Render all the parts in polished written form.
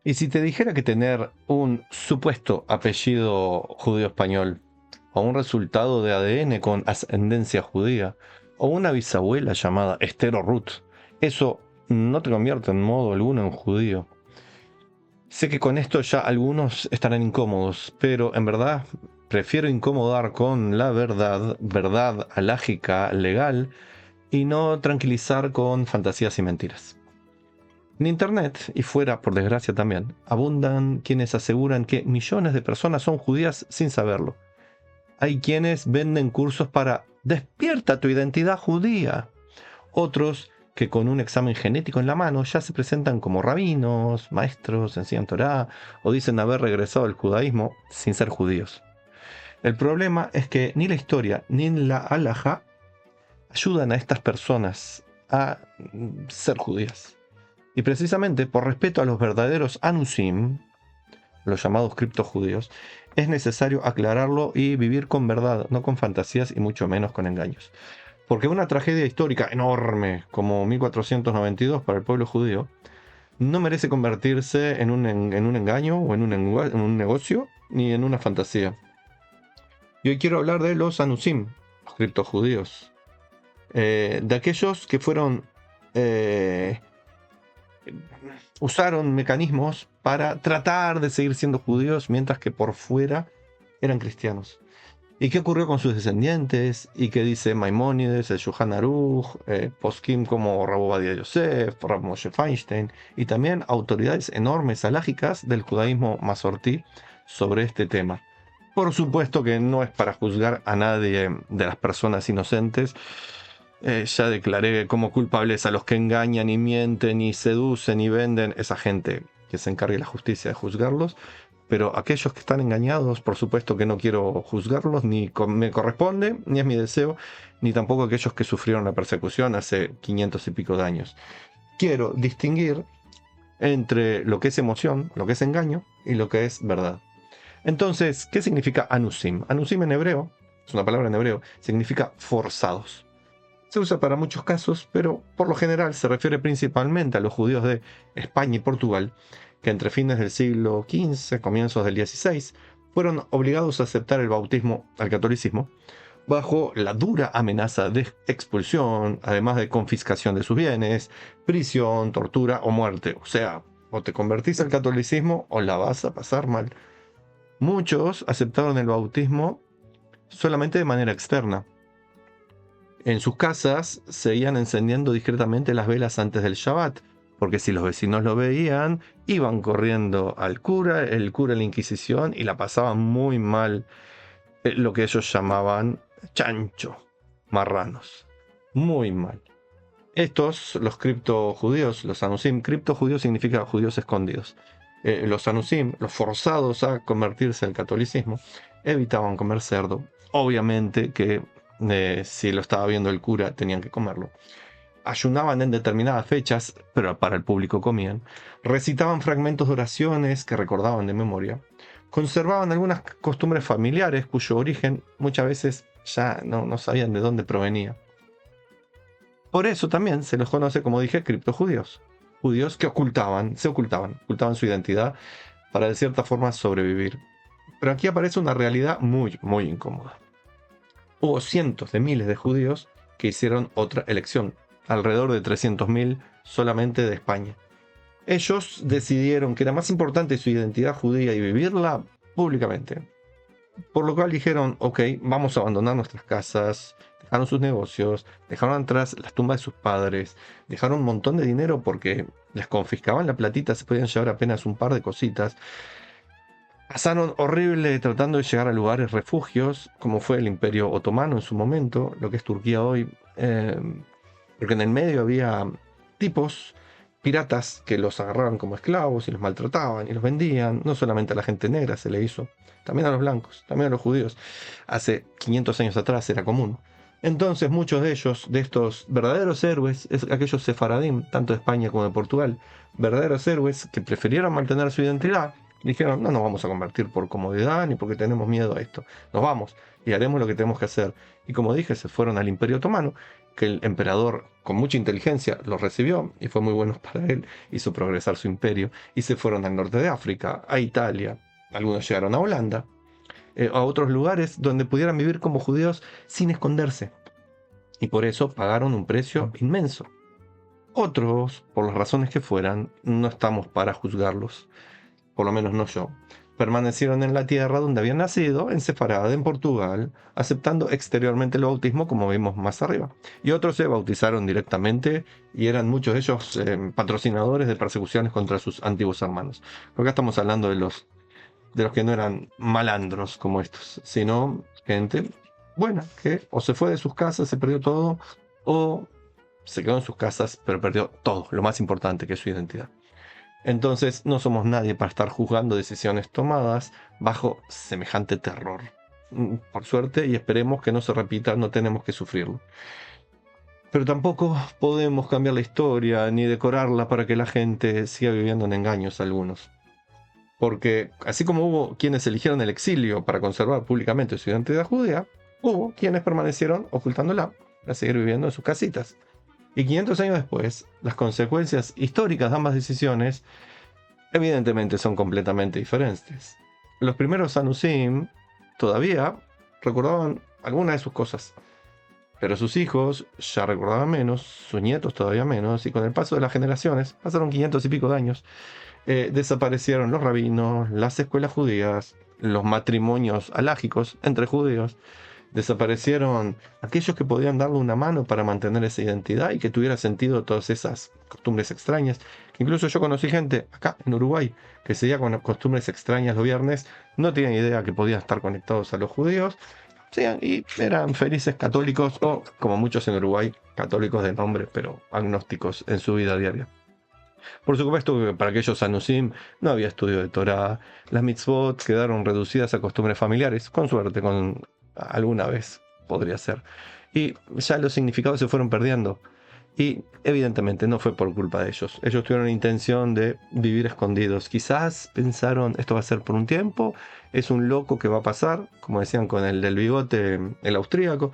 Y si te dijera que tener un supuesto apellido judío español, o un resultado de ADN con ascendencia judía, o una bisabuela llamada Esther o Ruth, eso no te convierte en modo alguno en judío. Sé que con esto ya algunos estarán incómodos, pero en verdad prefiero incomodar con la verdad, verdad alágica, legal, y no tranquilizar con fantasías y mentiras. En Internet, y fuera por desgracia también, abundan quienes aseguran que millones de personas son judías sin saberlo. Hay quienes venden cursos para despierta tu identidad judía. Otros que con un examen genético en la mano ya se presentan como rabinos, maestros, enseñan Torá o dicen haber regresado al judaísmo sin ser judíos. El problema es que ni la historia ni la halajá ayudan a estas personas a ser judías. Y precisamente por respeto a los verdaderos anusim, los llamados criptojudíos, es necesario aclararlo y vivir con verdad, no con fantasías y mucho menos con engaños. Porque una tragedia histórica enorme como 1492 para el pueblo judío no merece convertirse en un engaño o en un negocio ni en una fantasía. Y hoy quiero hablar de los anusim, los criptojudíos, de aquellos que fueron usaron mecanismos para tratar de seguir siendo judíos mientras que por fuera eran cristianos. ¿Y qué ocurrió con sus descendientes? ¿Y qué dice Maimónides, el Shulchan Aruch, poskim como Rab Ovadia Yosef, Rab Moshe Feinstein, y también autoridades enormes halágicas del judaísmo mazortí sobre este tema? Por supuesto que no es para juzgar a nadie de las personas inocentes. Ya declaré como culpables a los que engañan y mienten y seducen y venden, esa gente que se encargue la justicia de juzgarlos. Pero aquellos que están engañados, por supuesto que no quiero juzgarlos, ni me corresponde, ni es mi deseo, ni tampoco aquellos que sufrieron la persecución hace 500 y pico de años. Quiero distinguir entre lo que es emoción, lo que es engaño y lo que es verdad. Entonces, ¿qué significa anusim? Anusim en hebreo, es una palabra en hebreo, significa forzados. Se usa para muchos casos, pero por lo general se refiere principalmente a los judíos de España y Portugal, que entre fines del siglo XV, comienzos del XVI, fueron obligados a aceptar el bautismo al catolicismo, bajo la dura amenaza de expulsión, además de confiscación de sus bienes, prisión, tortura o muerte. O sea, o te convertís al catolicismo o la vas a pasar mal. Muchos aceptaron el bautismo solamente de manera externa. En sus casas seguían encendiendo discretamente las velas antes del Shabbat, porque si los vecinos lo veían, iban corriendo al cura, el cura a la Inquisición, y la pasaban muy mal, lo que ellos llamaban chancho, marranos. Muy mal. Estos, los criptojudíos, los anusim, criptojudíos significa judíos escondidos. Los anusim, los forzados a convertirse al catolicismo, evitaban comer cerdo. Obviamente que si lo estaba viendo el cura tenían que comerlo. Ayunaban en determinadas fechas, pero para el público comían. Recitaban fragmentos de oraciones que recordaban de memoria. Conservaban algunas costumbres familiares cuyo origen muchas veces ya no sabían de dónde provenía. Por eso también se los conoce, como dije, criptojudíos. Judíos que ocultaban su identidad para de cierta forma sobrevivir. Pero aquí aparece una realidad muy, muy incómoda. Hubo cientos de miles de judíos que hicieron otra elección, alrededor de 300.000 solamente de España. Ellos decidieron que era más importante su identidad judía y vivirla públicamente. Por lo cual dijeron, ok, vamos a abandonar nuestras casas, dejaron sus negocios, dejaron atrás las tumbas de sus padres, dejaron un montón de dinero porque les confiscaban la platita, se podían llevar apenas un par de cositas. Pasaron horrible tratando de llegar a lugares refugios, como fue el Imperio Otomano en su momento, lo que es Turquía hoy, porque en el medio había tipos piratas que los agarraban como esclavos y los maltrataban y los vendían. No solamente a la gente negra se le hizo, también a los blancos, también a los judíos. Hace 500 años atrás era común. Entonces muchos de ellos, de estos verdaderos héroes, aquellos sefaradim, tanto de España como de Portugal, verdaderos héroes que prefirieron mantener su identidad, Dijeron, no nos vamos a convertir por comodidad ni porque tenemos miedo a esto. Nos vamos y haremos lo que tenemos que hacer. Y como dije, se fueron al Imperio Otomano, que el emperador con mucha inteligencia los recibió y fue muy bueno para él, hizo progresar su imperio. Y se fueron al norte de África, a Italia, algunos llegaron a Holanda, a otros lugares donde pudieran vivir como judíos sin esconderse. Y por eso pagaron un precio inmenso. Otros, por las razones que fueran, no estamos para juzgarlos, por lo menos no yo. Permanecieron en la tierra donde habían nacido, en Sefarad, en Portugal, aceptando exteriormente el bautismo como vimos más arriba. Y otros se bautizaron directamente y eran muchos de ellos patrocinadores de persecuciones contra sus antiguos hermanos. Acá estamos hablando de los que no eran malandros como estos, sino gente buena, que o se fue de sus casas, se perdió todo, o se quedó en sus casas, pero perdió todo, lo más importante, que es su identidad. Entonces no somos nadie para estar juzgando decisiones tomadas bajo semejante terror. Por suerte, y esperemos que no se repita, no tenemos que sufrirlo. Pero tampoco podemos cambiar la historia ni decorarla para que la gente siga viviendo en engaños algunos. Porque así como hubo quienes eligieron el exilio para conservar públicamente su identidad judía, hubo quienes permanecieron ocultándola para seguir viviendo en sus casitas. Y 500 años después, las consecuencias históricas de ambas decisiones evidentemente son completamente diferentes. Los primeros Anusim todavía recordaban algunas de sus cosas, pero sus hijos ya recordaban menos, sus nietos todavía menos, y con el paso de las generaciones, pasaron 500 y pico de años, desaparecieron los rabinos, las escuelas judías, los matrimonios alágicos entre judíos, desaparecieron aquellos que podían darle una mano para mantener esa identidad y que tuviera sentido todas esas costumbres extrañas. Incluso yo conocí gente acá en Uruguay que seguía con costumbres extrañas los viernes, no tenían idea que podían estar conectados a los judíos, y eran felices católicos, o como muchos en Uruguay, católicos de nombre, pero agnósticos en su vida diaria. Por supuesto que para aquellos Anusim no había estudio de Torah, las mitzvot quedaron reducidas a costumbres familiares, con suerte, con alguna vez podría ser. Y ya los significados se fueron perdiendo. Y evidentemente no fue por culpa de ellos. Ellos tuvieron la intención de vivir escondidos. Quizás pensaron, esto va a ser por un tiempo, es un loco que va a pasar, como decían con el del bigote, el austríaco.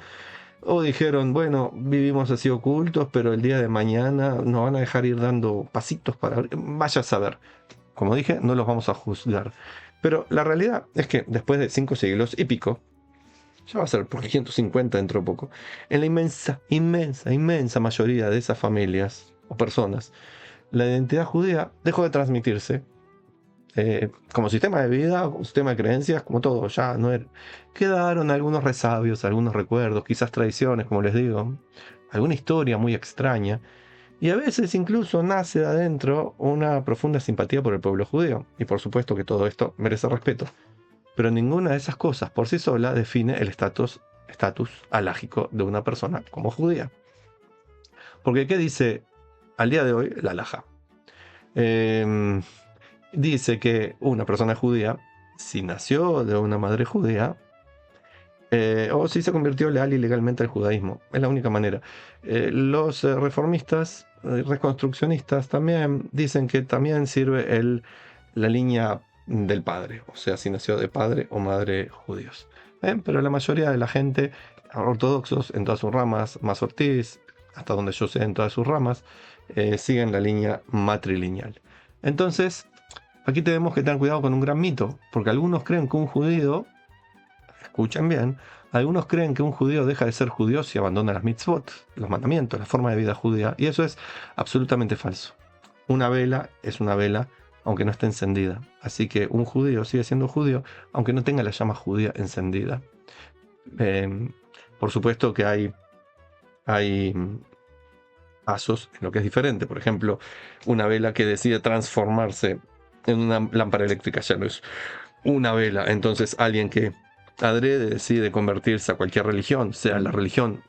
O dijeron, bueno, vivimos así ocultos, pero el día de mañana nos van a dejar ir dando pasitos para... Vaya a saber. Como dije, no los vamos a juzgar. Pero la realidad es que después de 5 siglos y pico, ya va a ser por 550 dentro de poco, en la inmensa mayoría de esas familias o personas, la identidad judía dejó de transmitirse como sistema de vida, como sistema de creencias, como todo, ya no era. Quedaron algunos resabios, algunos recuerdos, quizás tradiciones, como les digo, alguna historia muy extraña, y a veces incluso nace de adentro una profunda simpatía por el pueblo judío, y por supuesto que todo esto merece respeto, pero ninguna de esas cosas por sí sola define el estatus halágico de una persona como judía. Porque ¿qué dice al día de hoy la halajá? Dice que una persona judía, si nació de una madre judía, o si se convirtió leal y legalmente al judaísmo, es la única manera. Los reformistas, reconstruccionistas también dicen que también sirve la línea del padre, o sea, si nació de padre o madre judíos. Pero la mayoría de la gente, ortodoxos en todas sus ramas, Ortiz, hasta donde yo sé en todas sus ramas, siguen la línea matrilineal. Entonces, aquí tenemos que tener cuidado con un gran mito, porque algunos creen que un judío, escuchen bien, algunos creen que un judío deja de ser judío si abandona las mitzvot, los mandamientos, la forma de vida judía, y eso es absolutamente falso. Una vela es una vela, aunque no esté encendida. Así que un judío sigue siendo judío, aunque no tenga la llama judía encendida. Por supuesto que hay pasos en lo que es diferente. Por ejemplo, una vela que decide transformarse en una lámpara eléctrica ya no es una vela. Entonces alguien que adrede decide convertirse a cualquier religión, sea la religión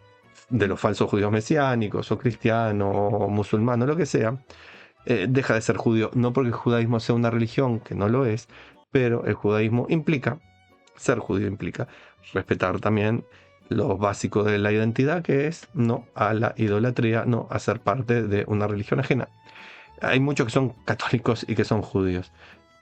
de los falsos judíos mesiánicos o cristiano o musulmano, lo que sea, deja de ser judío. No porque el judaísmo sea una religión, que no lo es, pero el judaísmo implica, ser judío implica respetar también lo básico de la identidad, que es no a la idolatría, no a ser parte de una religión ajena. Hay muchos que son católicos y que son judíos.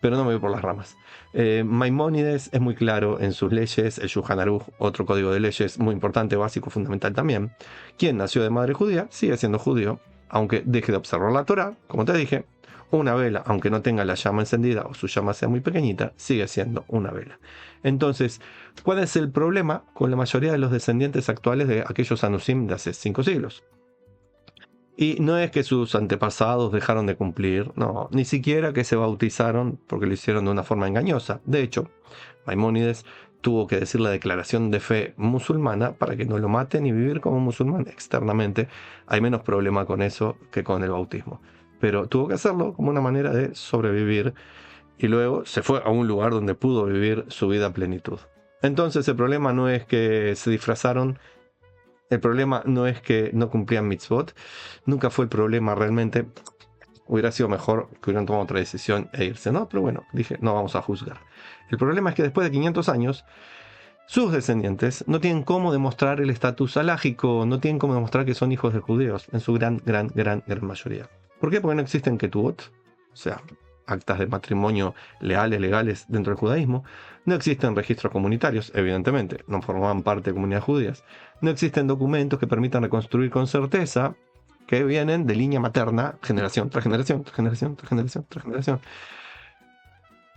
pero no me voy por las ramas. Maimónides es muy claro en sus leyes, el Shulchan Aruch, otro código de leyes muy importante, básico, fundamental también. Quien nació de madre judía sigue siendo judío, aunque deje de observar la Torá, como te dije. Una vela, aunque no tenga la llama encendida o su llama sea muy pequeñita, sigue siendo una vela. Entonces, ¿cuál es el problema con la mayoría de los descendientes actuales de aquellos Anusim de hace 5 siglos? Y no es que sus antepasados dejaron de cumplir, no, ni siquiera que se bautizaron porque lo hicieron de una forma engañosa. De hecho, Maimónides tuvo que decir la declaración de fe musulmana para que no lo maten y vivir como musulmán externamente. Hay menos problema con eso que con el bautismo. Pero tuvo que hacerlo como una manera de sobrevivir y luego se fue a un lugar donde pudo vivir su vida a plenitud. Entonces el problema no es que se disfrazaron, el problema no es que no cumplían mitzvot, nunca fue el problema realmente. Hubiera sido mejor que hubieran tomado otra decisión e irse, ¿no? Pero bueno, dije, no vamos a juzgar. El problema es que después de 500 años, sus descendientes no tienen cómo demostrar el estatus halágico, no tienen cómo demostrar que son hijos de judíos, en su gran mayoría. ¿Por qué? Porque no existen ketubot, o sea, actas de matrimonio legales dentro del judaísmo. No existen registros comunitarios, evidentemente, no formaban parte de comunidades judías. No existen documentos que permitan reconstruir con certeza que vienen de línea materna, generación tras generación, tras generación, tras generación, tras generación.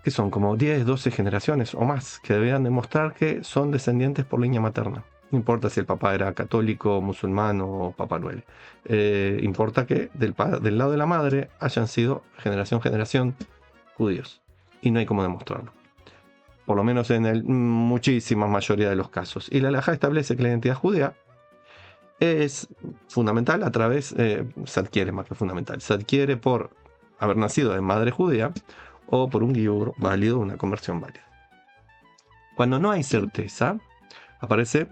Que son como 10, 12 generaciones o más, que deberían demostrar que son descendientes por línea materna. No importa si el papá era católico, musulmán o Papá Noel. Importa que del lado de la madre hayan sido generación judíos. Y no hay cómo demostrarlo. Por lo menos en muchísima mayoría de los casos. Y la halajá establece que la identidad judía es fundamental a través, se adquiere más que fundamental, se adquiere por haber nacido de madre judía o por un giur válido, una conversión válida. Cuando no hay certeza, aparece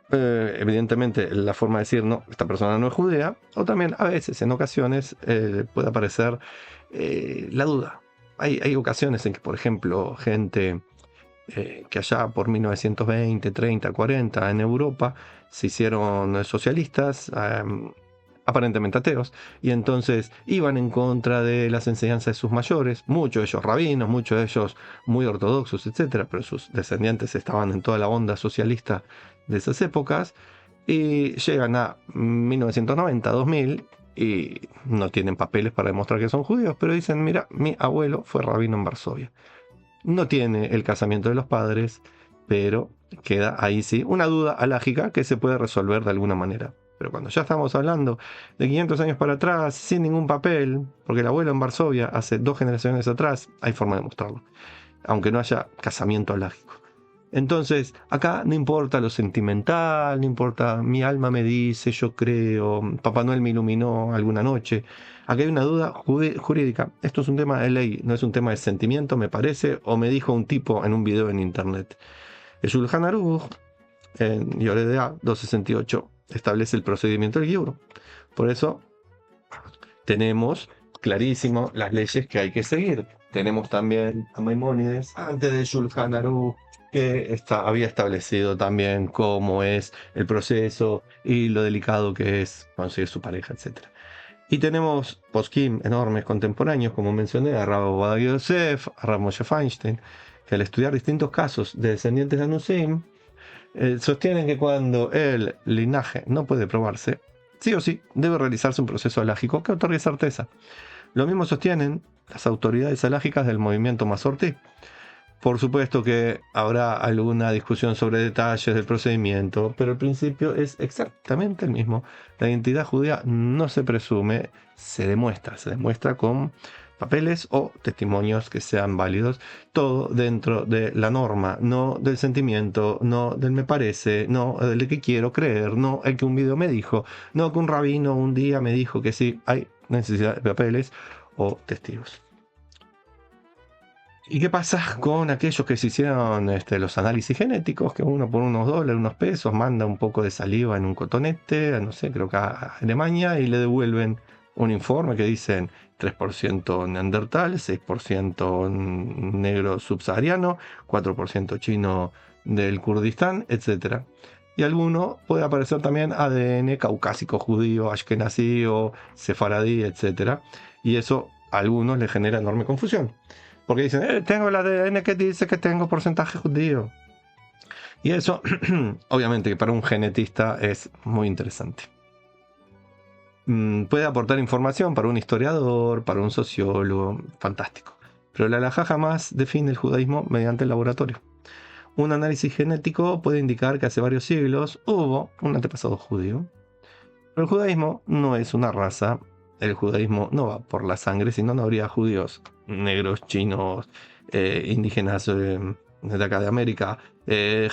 evidentemente la forma de decir, no, esta persona no es judía, o también a veces, en ocasiones, puede aparecer la duda. Hay ocasiones en que, por ejemplo, gente que allá por 1920, 30, 40 en Europa se hicieron socialistas, aparentemente ateos, y entonces iban en contra de las enseñanzas de sus mayores, muchos de ellos rabinos, muchos de ellos muy ortodoxos, etcétera, pero sus descendientes estaban en toda la onda socialista de esas épocas, y llegan a 1990, 2000, y no tienen papeles para demostrar que son judíos, pero dicen, mira, mi abuelo fue rabino en Varsovia. No tiene el casamiento de los padres, pero queda ahí sí una duda halágica que se puede resolver de alguna manera. Pero cuando ya estamos hablando de 500 años para atrás, sin ningún papel, porque el abuelo en Varsovia hace 2 generaciones atrás, hay forma de mostrarlo, aunque no haya casamiento halágico. Entonces, acá no importa lo sentimental, no importa mi alma me dice, yo creo, Papá Noel me iluminó alguna noche. Acá hay una duda jurídica. Esto es un tema de ley, no es un tema de sentimiento, me parece, o me dijo un tipo en un video en internet. El Shulchan Aruch, en Yoredea 268, establece el procedimiento del giur. Por eso tenemos clarísimo las leyes que hay que seguir. Tenemos también a Maimónides, antes de Shulchan Aruch, que había establecido también cómo es el proceso y lo delicado que es conseguir su pareja, etc. Y tenemos poskim enormes contemporáneos, como mencioné, a Rav Ovadia Yosef, a Rav Moshe Feinstein, que al estudiar distintos casos de descendientes de Anusim, sostienen que cuando el linaje no puede probarse, sí o sí debe realizarse un proceso halágico que otorgue certeza. Lo mismo sostienen las autoridades halágicas del movimiento Masortí. Por supuesto que habrá alguna discusión sobre detalles del procedimiento, pero el principio es exactamente el mismo. La identidad judía no se presume, se demuestra con papeles o testimonios que sean válidos, todo dentro de la norma, no del sentimiento, no del me parece, no del que quiero creer, no el que un video me dijo, no que un rabino un día me dijo que sí, hay necesidad de papeles o testigos. ¿Y qué pasa con aquellos que se hicieron los análisis genéticos, que uno por unos dólares, unos pesos, manda un poco de saliva en un cotonete, no sé, creo que a Alemania, y le devuelven un informe que dicen 3% neandertal, 6% negro subsahariano, 4% chino del Kurdistán, etc. Y alguno puede aparecer también ADN caucásico judío, ashkenazí o sefaradí, etc. Y eso a algunos les genera enorme confusión. Porque dicen, tengo el ADN que dice que tengo porcentaje judío. Y eso, obviamente, que para un genetista es muy interesante. Puede aportar información para un historiador, para un sociólogo, fantástico. Pero la halajá jamás define el judaísmo mediante el laboratorio. Un análisis genético puede indicar que hace varios siglos hubo un antepasado judío. Pero el judaísmo no es una raza. El judaísmo no va por la sangre, si no, no habría judíos negros, chinos, indígenas de acá de América,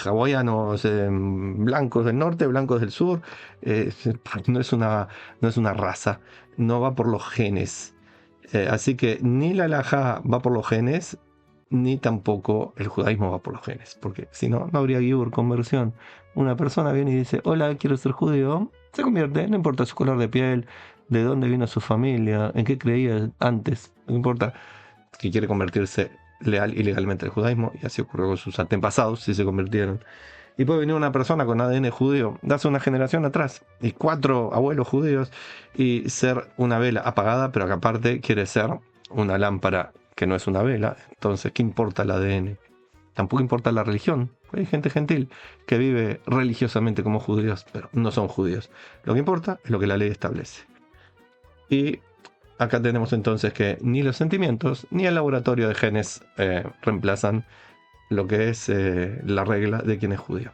hawaianos, blancos del norte, blancos del sur. No es una raza, no va por los genes. Así que ni la halajá va por los genes, ni tampoco el judaísmo va por los genes, porque si no, no habría giur, conversión. Una persona viene y dice, hola, quiero ser judío, se convierte, no importa su color de piel, de dónde vino su familia, en qué creía antes, no importa, que quiere convertirse leal y legalmente al judaísmo, y así ocurrió con sus antepasados, si se convirtieron. Y puede venir una persona con ADN judío, darse una generación atrás, y 4 abuelos judíos, y ser una vela apagada, pero que aparte quiere ser una lámpara que no es una vela. Entonces, ¿qué importa el ADN? Tampoco importa la religión. Hay gente gentil que vive religiosamente como judíos, pero no son judíos. Lo que importa es lo que la ley establece. Y acá tenemos entonces que ni los sentimientos ni el laboratorio de genes reemplazan lo que es la regla de quién es judío.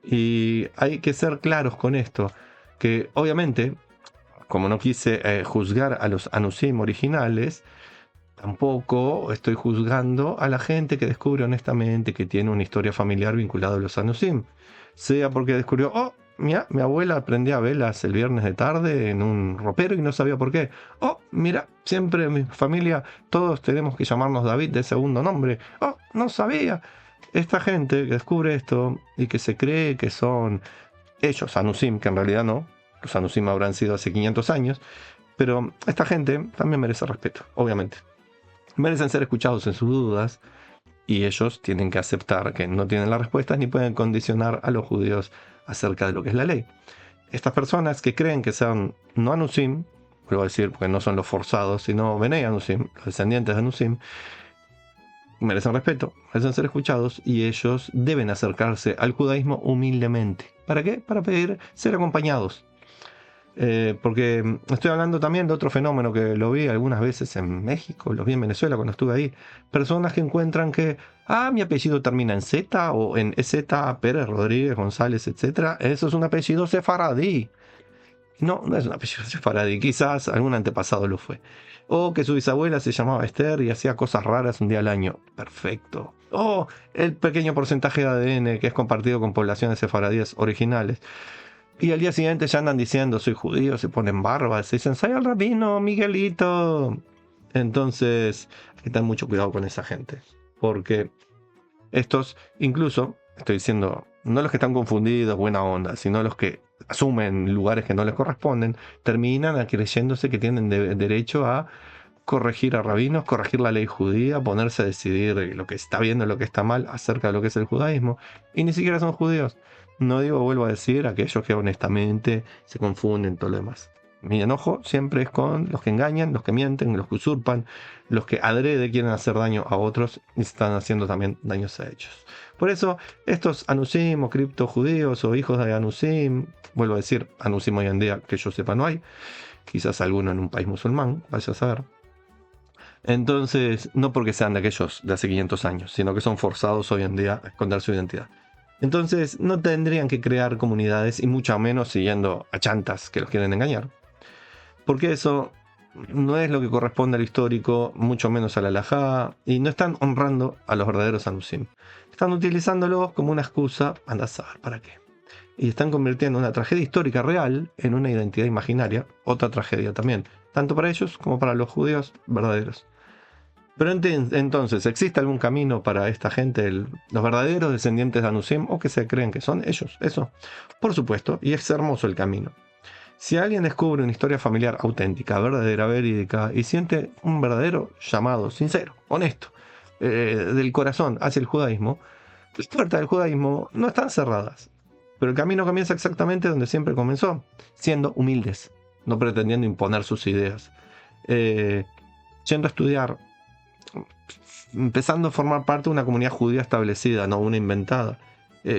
Y hay que ser claros con esto, que obviamente, como no quise juzgar a los anusim originales, tampoco estoy juzgando a la gente que descubre honestamente que tiene una historia familiar vinculada a los anusim. Sea porque descubrió, mira, mi abuela prendía velas el viernes de tarde en un ropero y no sabía por qué. Mira, siempre en mi familia todos tenemos que llamarnos David de segundo nombre. No sabía. Esta gente que descubre esto y que se cree que son ellos, anusim, que en realidad no. Los anusim habrán sido hace 500 años. Pero esta gente también merece respeto, obviamente. Merecen ser escuchados en sus dudas y ellos tienen que aceptar que no tienen las respuestas ni pueden condicionar a los judíos acerca de lo que es la ley. Estas personas que creen que sean no anusim, vuelvo a decir porque no son los forzados, sino benei anusim, los descendientes de anusim, merecen respeto, merecen ser escuchados y ellos deben acercarse al judaísmo humildemente. ¿Para qué? Para pedir ser acompañados. Porque estoy hablando también de otro fenómeno que lo vi algunas veces en México, lo vi en Venezuela cuando estuve ahí. Personas que encuentran que, mi apellido termina en Z o en EZ, Pérez, Rodríguez, González, etc. Eso es un apellido sefaradí. No, no es un apellido sefaradí, quizás algún antepasado lo fue. O que su bisabuela se llamaba Esther y hacía cosas raras un día al año. Perfecto. O el pequeño porcentaje de ADN que es compartido con poblaciones sefaradíes originales. Y al día siguiente ya andan diciendo, soy judío, se ponen barbas, se dicen, soy el rabino, Miguelito. Entonces, hay que tener mucho cuidado con esa gente. Porque estos, incluso, estoy diciendo, no los que están confundidos, buena onda, sino los que asumen lugares que no les corresponden, terminan creyéndose que tienen derecho a corregir a rabinos, corregir la ley judía, ponerse a decidir lo que está bien o lo que está mal acerca de lo que es el judaísmo. Y ni siquiera son judíos. No digo, vuelvo a decir, aquellos que honestamente se confunden, todo lo demás. Mi enojo siempre es con los que engañan, los que mienten, los que usurpan, los que adrede quieren hacer daño a otros y están haciendo también daños a ellos. Por eso, estos anusim o cripto judíos o hijos de anusim, vuelvo a decir, anusim hoy en día que yo sepa no hay, quizás alguno en un país musulmán, vaya a saber. Entonces, no porque sean de aquellos de hace 500 años, sino que son forzados hoy en día a esconder su identidad. Entonces no tendrían que crear comunidades y mucho menos siguiendo a chantas que los quieren engañar. Porque eso no es lo que corresponde al histórico, mucho menos a la halajá, y no están honrando a los verdaderos anusim. Están utilizándolos como una excusa, anda a saber para qué. Y están convirtiendo una tragedia histórica real en una identidad imaginaria, otra tragedia también, tanto para ellos como para los judíos verdaderos. Pero entonces, ¿existe algún camino para esta gente, los verdaderos descendientes de Anusim, o que se creen que son ellos? Eso, por supuesto, y es hermoso el camino. Si alguien descubre una historia familiar auténtica, verdadera, verídica, y siente un verdadero llamado, sincero, honesto, del corazón hacia el judaísmo, las puertas del judaísmo no están cerradas. Pero el camino comienza exactamente donde siempre comenzó, siendo humildes, no pretendiendo imponer sus ideas. yendo a estudiar, empezando a formar parte de una comunidad judía establecida, no una inventada,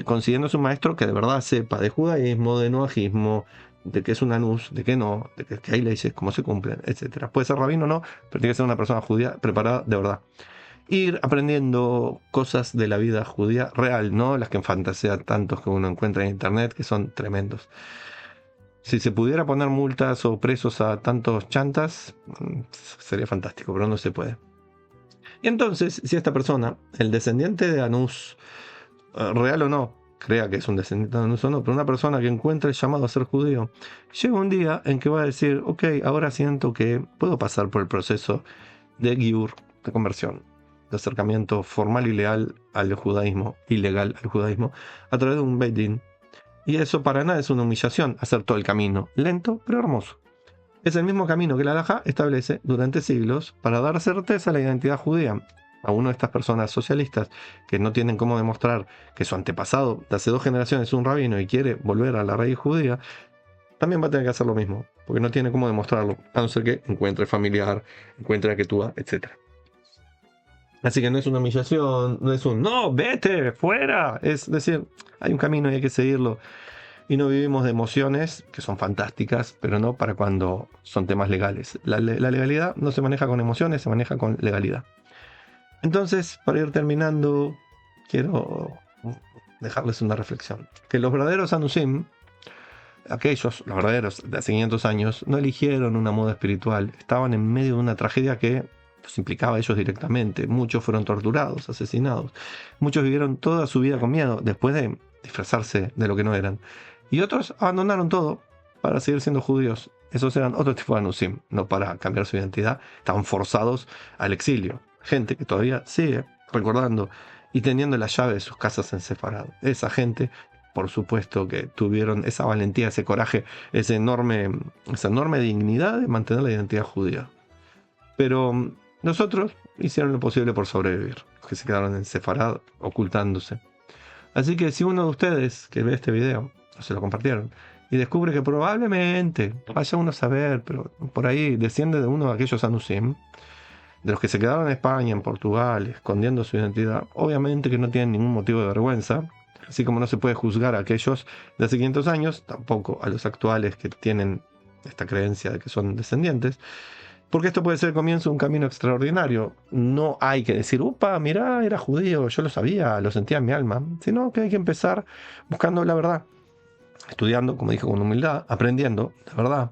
consiguiéndose un maestro que de verdad sepa de judaísmo, de noajismo, de qué es un anus, de qué no, de que hay leyes, cómo se cumplen, etc. Puede ser rabino o no, pero tiene que ser una persona judía preparada de verdad. Ir aprendiendo cosas de la vida judía real, no las que fantasean tantos que uno encuentra en internet, que son tremendos. Si se pudiera poner multas o presos a tantos chantas, sería fantástico, pero no se puede. Y entonces, si esta persona, el descendiente de Anús, real o no, crea que es un descendiente de Anús o no, pero una persona que encuentra el llamado a ser judío, llega un día en que va a decir, ok, ahora siento que puedo pasar por el proceso de giur, de conversión, de acercamiento formal y legal al judaísmo, ilegal al judaísmo, a través de un Beit Din. Y eso para nada es una humillación, hacer todo el camino, lento pero hermoso. Es el mismo camino que la halajá establece durante siglos para dar certeza a la identidad judía. A una de estas personas socialistas que no tienen cómo demostrar que su antepasado de hace 2 generaciones es un rabino y quiere volver a la raíz judía, también va a tener que hacer lo mismo, porque no tiene cómo demostrarlo, a no ser que encuentre familiar, encuentre a Ketúa, etc. Así que no es una humillación, no es un no, vete, fuera. Es decir, hay un camino y hay que seguirlo. Y no vivimos de emociones, que son fantásticas, pero no para cuando son temas legales. La legalidad no se maneja con emociones, se maneja con legalidad. Entonces, para ir terminando, quiero dejarles una reflexión. Que los verdaderos Anusim, aquellos, los verdaderos de hace 500 años, no eligieron una moda espiritual. Estaban en medio de una tragedia que los implicaba a ellos directamente. Muchos fueron torturados, asesinados. Muchos vivieron toda su vida con miedo, después de disfrazarse de lo que no eran. Y otros abandonaron todo para seguir siendo judíos. Esos eran otro tipo de anusim, no para cambiar su identidad. Estaban forzados al exilio. Gente que todavía sigue recordando y teniendo la llave de sus casas en Sefarad. Esa gente, por supuesto, que tuvieron esa valentía, ese coraje, esa enorme dignidad de mantener la identidad judía. Pero nosotros hicieron lo posible por sobrevivir, los que se quedaron en Sefarad ocultándose. Así que si uno de ustedes que ve este video, o se lo compartieron, y descubre que probablemente, vaya uno a saber, pero por ahí desciende de uno de aquellos Anusim, de los que se quedaron en España, en Portugal, escondiendo su identidad, obviamente que no tienen ningún motivo de vergüenza, así como no se puede juzgar a aquellos de hace 500 años, tampoco a los actuales que tienen esta creencia de que son descendientes, porque esto puede ser el comienzo de un camino extraordinario. No hay que decir, upa, mirá, era judío, yo lo sabía, lo sentía en mi alma, sino que hay que empezar buscando la verdad, estudiando, como dije, con humildad, aprendiendo, la verdad,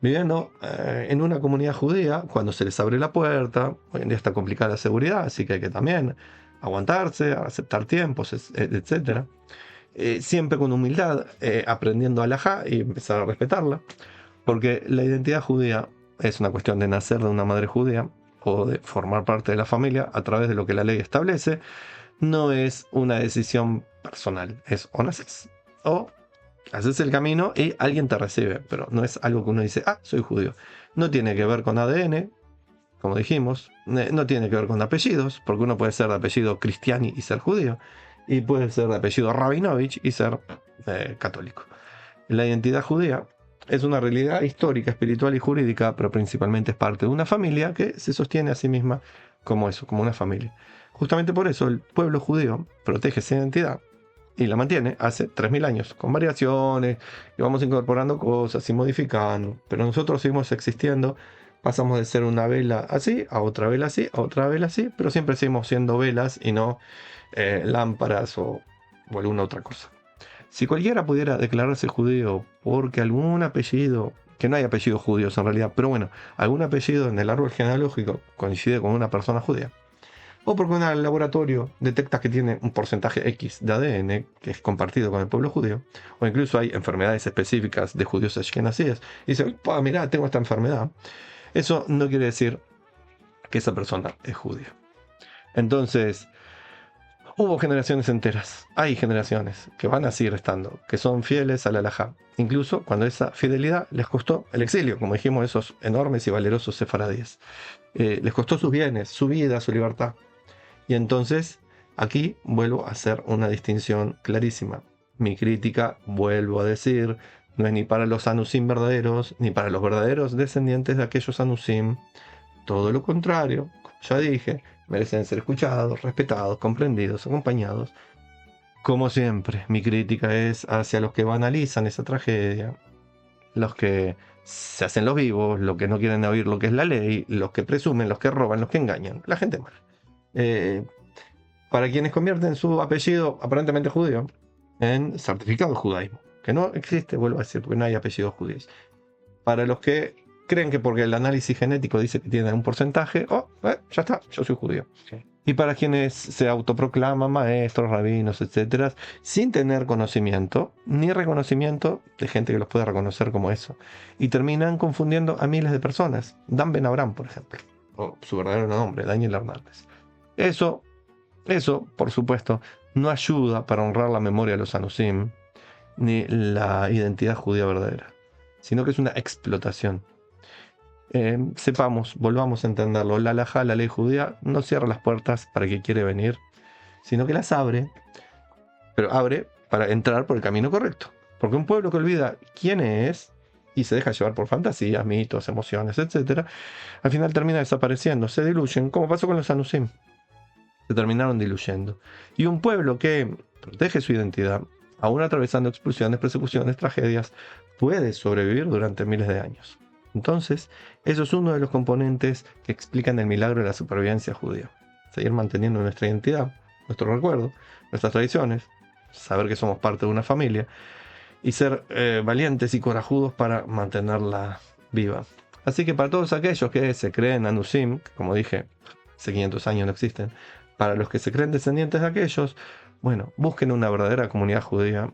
viviendo en una comunidad judía, cuando se les abre la puerta. Hoy en día está complicada la seguridad, así que hay que también aguantarse, aceptar tiempos, etc. Siempre con humildad, aprendiendo halajá y empezar a respetarla, porque la identidad judía es una cuestión de nacer de una madre judía o de formar parte de la familia a través de lo que la ley establece. No es una decisión personal, es o naces o haces el camino y alguien te recibe, pero no es algo que uno dice, ah, soy judío. No tiene que ver con ADN, como dijimos, no tiene que ver con apellidos, porque uno puede ser de apellido Cristiani y ser judío, y puede ser de apellido Rabinovich y ser católico. La identidad judía es una realidad histórica, espiritual y jurídica, pero principalmente es parte de una familia que se sostiene a sí misma como eso, como una familia. Justamente por eso el pueblo judío protege esa identidad y la mantiene hace 3000 años, con variaciones, y vamos incorporando cosas y modificando, pero nosotros seguimos existiendo. Pasamos de ser una vela así, a otra vela así, a otra vela así, pero siempre seguimos siendo velas y no lámparas o alguna otra cosa. Si cualquiera pudiera declararse judío porque algún apellido, que no hay apellidos judíos en realidad, pero bueno, algún apellido en el árbol genealógico coincide con una persona judía, o porque un laboratorio detecta que tiene un porcentaje X de ADN que es compartido con el pueblo judío, o incluso hay enfermedades específicas de judíos ashkenazíes, y dice, mira, tengo esta enfermedad, eso no quiere decir que esa persona es judía. Entonces, hubo generaciones enteras, hay generaciones que van a seguir estando, que son fieles a la halajá, incluso cuando esa fidelidad les costó el exilio, como dijimos, esos enormes y valerosos sefaradíes. Les costó sus bienes, su vida, su libertad. Y entonces, aquí vuelvo a hacer una distinción clarísima. Mi crítica, vuelvo a decir, no es ni para los Anusim verdaderos, ni para los verdaderos descendientes de aquellos Anusim, Todo lo contrario, como ya dije, merecen ser escuchados, respetados, comprendidos, acompañados. Como siempre, mi crítica es hacia los que banalizan esa tragedia, los que se hacen los vivos, los que no quieren oír lo que es la ley, los que presumen, los que roban, los que engañan, la gente mala. Para quienes convierten su apellido aparentemente judío en certificado de judaísmo, que no existe, vuelvo a decir, porque no hay apellidos judíos. Para los que creen que porque el análisis genético dice que tienen un porcentaje, ya está, yo soy judío. Okay. Y para quienes se autoproclaman maestros, rabinos, etcétera, sin tener conocimiento ni reconocimiento de gente que los pueda reconocer como eso. Y terminan confundiendo a miles de personas. Dan Ben Abraham, por ejemplo, o su verdadero nombre, Daniel Hernández. Eso, por supuesto, no ayuda para honrar la memoria de los Anusim, ni la identidad judía verdadera, sino que es una explotación. Volvamos a entenderlo, la halajá, la ley judía, no cierra las puertas para quien quiere venir, sino que las abre, pero abre para entrar por el camino correcto. Porque un pueblo que olvida quién es y se deja llevar por fantasías, mitos, emociones, etc., al final termina desapareciendo, se diluyen, como pasó con los Anusim. Se terminaron diluyendo. Y un pueblo que protege su identidad, aún atravesando expulsiones, persecuciones, tragedias, puede sobrevivir durante miles de años. Entonces, eso es uno de los componentes que explican el milagro de la supervivencia judía. Seguir manteniendo nuestra identidad, nuestro recuerdo, nuestras tradiciones, saber que somos parte de una familia y ser valientes y corajudos para mantenerla viva. Así que para todos aquellos que se creen Anusim, que como dije, hace 500 años no existen, para los que se creen descendientes de aquellos, bueno, busquen una verdadera comunidad judía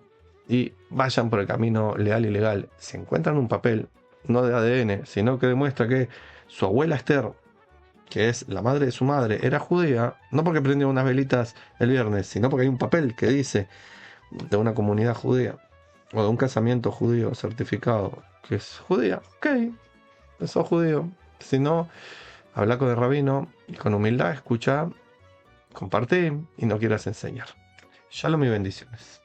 y vayan por el camino leal y legal. Si encuentran un papel, no de ADN, sino que demuestra que su abuela Esther, que es la madre de su madre, era judía, no porque prendió unas velitas el viernes, sino porque hay un papel que dice de una comunidad judía, o de un casamiento judío certificado que es judía, ok, sos judío. Si no, habla con el rabino y con humildad escucha, comparte y no quieras enseñar. Shalom y bendiciones.